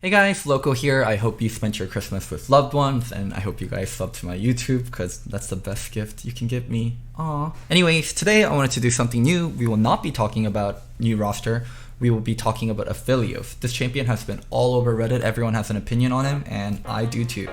Hey guys, Loco here. I hope you spent your Christmas with loved ones, and I hope you guys sub to my YouTube, because that's the best gift you can give me. Aww. Anyways, today I wanted to do something new. We will not be talking about new roster. We will be talking about Aphelios. This champion has been all over Reddit. Everyone has an opinion on him, and I do too.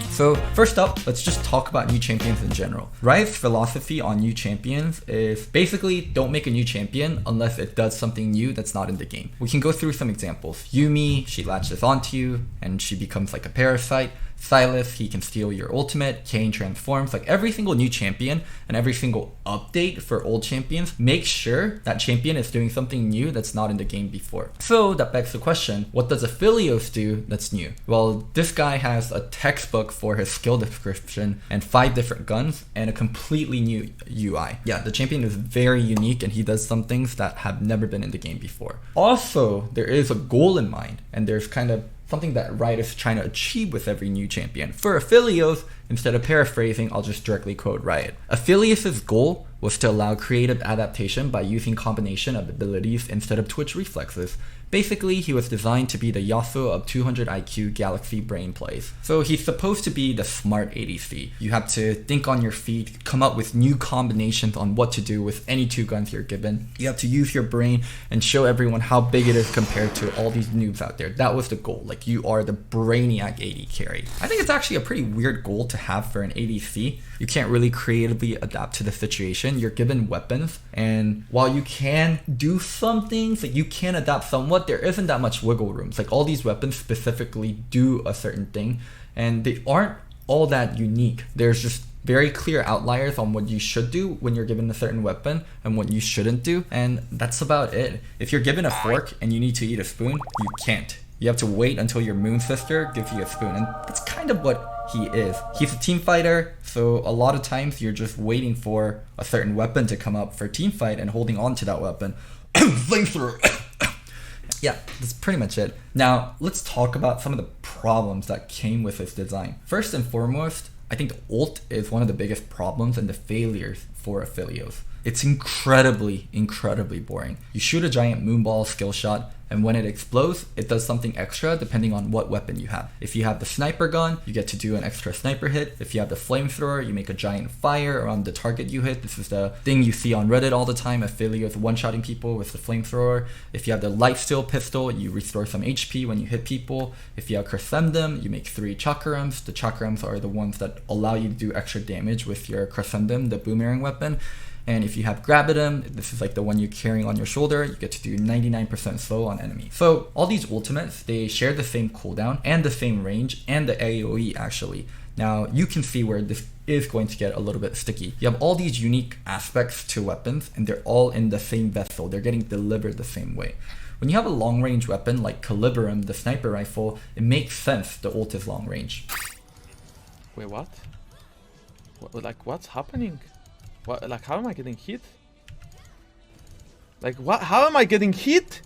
So first up, let's just talk about new champions in general. Riot's philosophy on new champions is basically don't make a new champion unless it does something new that's not in the game. We can go through some examples. Yuumi, she latches onto you and she becomes like a parasite. Silas, he can steal your ultimate. Kayn transforms. Like every single new champion and every single update for old champions, make sure that champion is doing something new that's not in the game before. So that begs the question, what does Aphelios do that's new? Well, this guy has a textbook for his skill description and 5 different guns and a completely new UI. Yeah, the champion is very unique and he does some things that have never been in the game before. Also, there is a goal in mind, and there's kind of something that Riot is trying to achieve with every new champion. For Aphelios, instead of paraphrasing, I'll just directly quote Riot. Aphelios' goal was to allow creative adaptation by using combination of abilities instead of twitch reflexes. Basically, he was designed to be the Yasuo of 200 IQ Galaxy brain plays. So he's supposed to be the smart ADC. You have to think on your feet, come up with new combinations on what to do with any 2 guns you're given. You have to use your brain and show everyone how big it is compared to all these noobs out there. That was the goal. Like, you are the brainiac AD carry. I think it's actually a pretty weird goal to have for an ADC. You can't really creatively adapt to the situation. You're given weapons, and while you can do some things, like you can adapt somewhat, there isn't that much wiggle room. It's like all these weapons specifically do a certain thing, and they aren't all that unique. There's just very clear outliers on what you should do when you're given a certain weapon and what you shouldn't do, and that's about it. If you're given a fork and you need to eat a spoon, you can't. You have to wait until your moon sister gives you a spoon, and that's kind of what he is. He's a team fighter, so a lot of times you're just waiting for a certain weapon to come up for team fight and holding on to that weapon. Flamethrower. Yeah, that's pretty much it. Now, let's talk about some of the problems that came with his design. First and foremost, I think the ult is one of the biggest problems and the failures for Aphelios. It's incredibly boring. You shoot a giant moonball skill shot, and when it explodes, it does something extra depending on what weapon you have. If you have the sniper gun, you get to do an extra sniper hit. If you have the flamethrower, you make a giant fire around the target you hit. This is the thing you see on Reddit all the time, Aphelios one-shotting people with the flamethrower. If you have the lifesteal pistol, you restore some HP when you hit people. If you have Crescendum, you make 3 chakrams. The chakrams are the ones that allow you to do extra damage with your Crescendum, the boomerang weapon. And if you have Gravitum, this is like the one you're carrying on your shoulder, you get to do 99% slow on enemies. So all these ultimates, they share the same cooldown and the same range and the AoE actually. Now you can see where this is going to get a little bit sticky. You have all these unique aspects to weapons and they're all in the same vessel. They're getting delivered the same way. When you have a long range weapon like Calibrum, the sniper rifle, it makes sense the ult is long range. Wait, what? Like, what's happening? What, like, how am I getting hit? Like, what? How am I getting hit?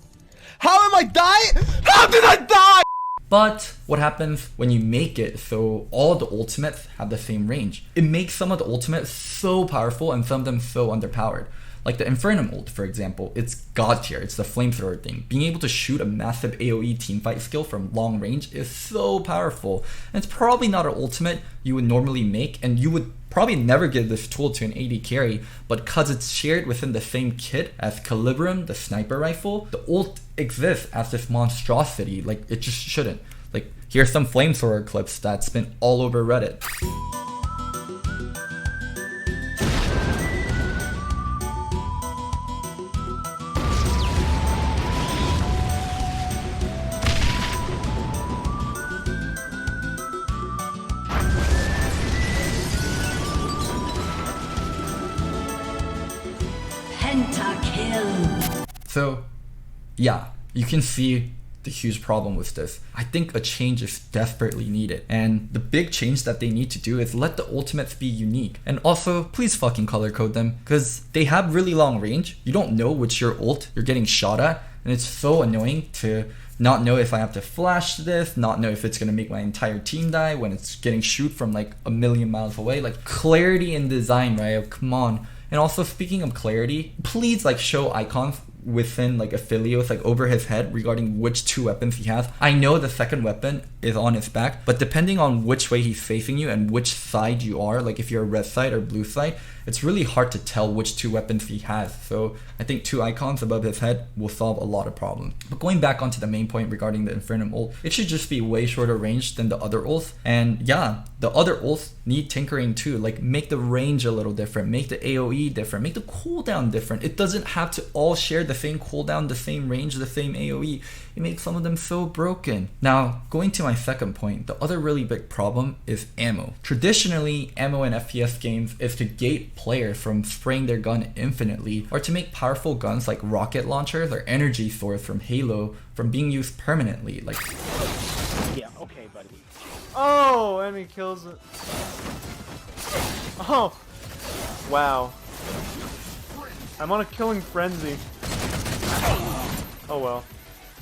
How am I dying? How did I die? But what happens when you make it so all the ultimates have the same range? It makes some of the ultimates so powerful and some of them so underpowered. Like the Infernum ult, for example, it's god tier, it's the flamethrower thing. Being able to shoot a massive AoE teamfight skill from long range is so powerful. And it's probably not an ultimate you would normally make, and you would probably never give this tool to an AD carry, but because it's shared within the same kit as Calibrum, the sniper rifle, the ult exists as this monstrosity. Like, it just shouldn't. Like, here's some flamethrower clips that's been all over Reddit. So, yeah, you can see the huge problem with this. I think a change is desperately needed, and the big change that they need to do is let the ultimates be unique. And also, please fucking color code them, because they have really long range. You don't know which your ult you're getting shot at, and it's so annoying to not know if I have to flash this, not know if it's gonna make my entire team die when it's getting shoot from like a million miles away. Like, clarity in design, right? Come on. And also, speaking of clarity, please like show icons within like Aphelios, like over his head, regarding which 2 weapons he has. I know the second weapon is on his back, but depending on which way he's facing you and which side you are, like if you're a red side or blue side, it's really hard to tell which 2 weapons he has. So I think 2 icons above his head will solve a lot of problems. But going back onto the main point regarding the Infernum ult, it should just be way shorter range than the other ults. And yeah, the other ults need tinkering too. Like make the range a little different, make the AoE different, make the cooldown different. It doesn't have to all share the same cooldown, the same range, the same AoE. It makes some of them so broken. Now, going to my second point, the other really big problem is ammo. Traditionally, ammo in FPS games is to gate players from spraying their gun infinitely, or to make powerful guns like rocket launchers or energy swords from Halo from being used permanently. Like, yeah, okay, buddy. Oh, enemy kills it. Oh, wow. I'm on a killing frenzy. Oh well.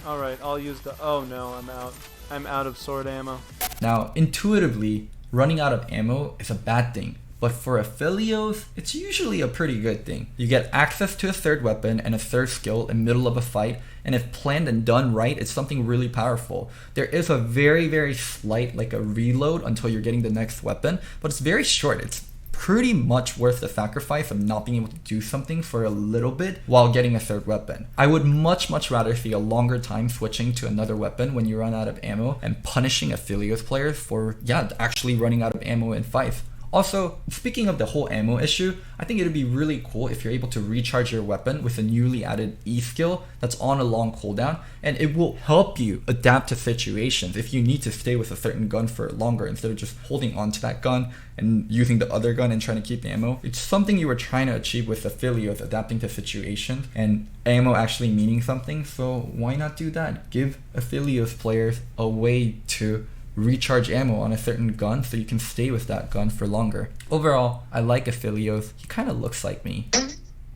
Alright, I'll use the... Oh no, I'm out. I'm out of sword ammo. now, intuitively, running out of ammo is a bad thing. But for Aphelios, it's usually a pretty good thing. You get access to a third weapon and a third skill in the middle of a fight, and if planned and done right, it's something really powerful. There is a very, very slight, like a reload until you're getting the next weapon, but it's very short. It's pretty much worth the sacrifice of not being able to do something for a little bit while getting a third weapon. I would much rather see a longer time switching to another weapon when you run out of ammo and punishing Aphelios players for, yeah, actually running out of ammo in fights. Also, speaking of the whole ammo issue, I think it would be really cool if you're able to recharge your weapon with a newly added E skill that's on a long cooldown, and it will help you adapt to situations if you need to stay with a certain gun for longer instead of just holding on to that gun and using the other gun and trying to keep the ammo. It's something you were trying to achieve with Aphelios, adapting to situations and ammo actually meaning something, so why not do that? Give Aphelios players a way to recharge ammo on a certain gun so you can stay with that gun for longer. Overall, I like Aphelios. He kind of looks like me.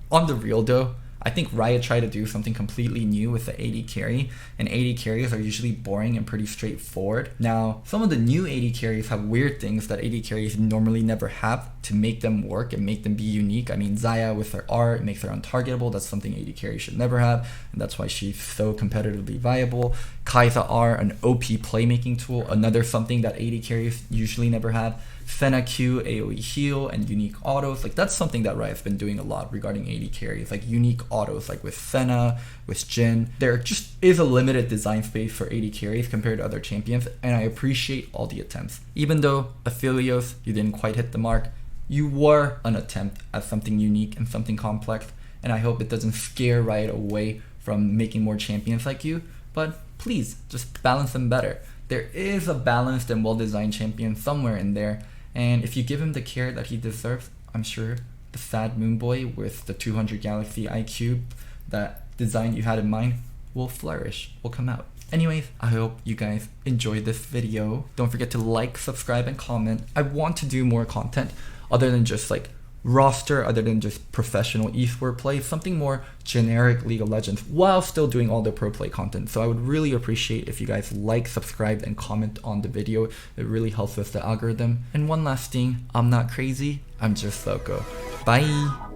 On the real though, I think Riot tried to do something completely new with the AD carry, and AD carries are usually boring and pretty straightforward. Now, some of the new AD carries have weird things that AD carries normally never have to make them work and make them be unique. I mean, Xayah with her R makes her untargetable. That's something AD carry should never have, and that's why she's so competitively viable. Kai'Sa R, an OP playmaking tool, another something that AD carries usually never have. Senna Q, AoE heal, and unique autos. Like, that's something that Riot's been doing a lot regarding AD carries, like unique autos, like with Senna, with Jhin. There just is a limited design space for AD carries compared to other champions, and I appreciate all the attempts. Even though Aphelios, you didn't quite hit the mark, you were an attempt at something unique and something complex, and I hope it doesn't scare Riot away from making more champions like you, but please, just balance them better. There is a balanced and well-designed champion somewhere in there, and if you give him the care that he deserves, I'm sure the sad Moon Boy with the 200 Galaxy IQ, that design you had in mind, will flourish, will come out. Anyways, I hope you guys enjoyed this video. Don't forget to like, subscribe, and comment. I want to do more content other than just like roster, other than just professional esport play, something more generic League of Legends while still doing all the pro play content. So I would really appreciate if you guys like, subscribe, and comment on the video. It really helps with the algorithm. And one last thing, I'm not crazy, I'm just Loco. Bye!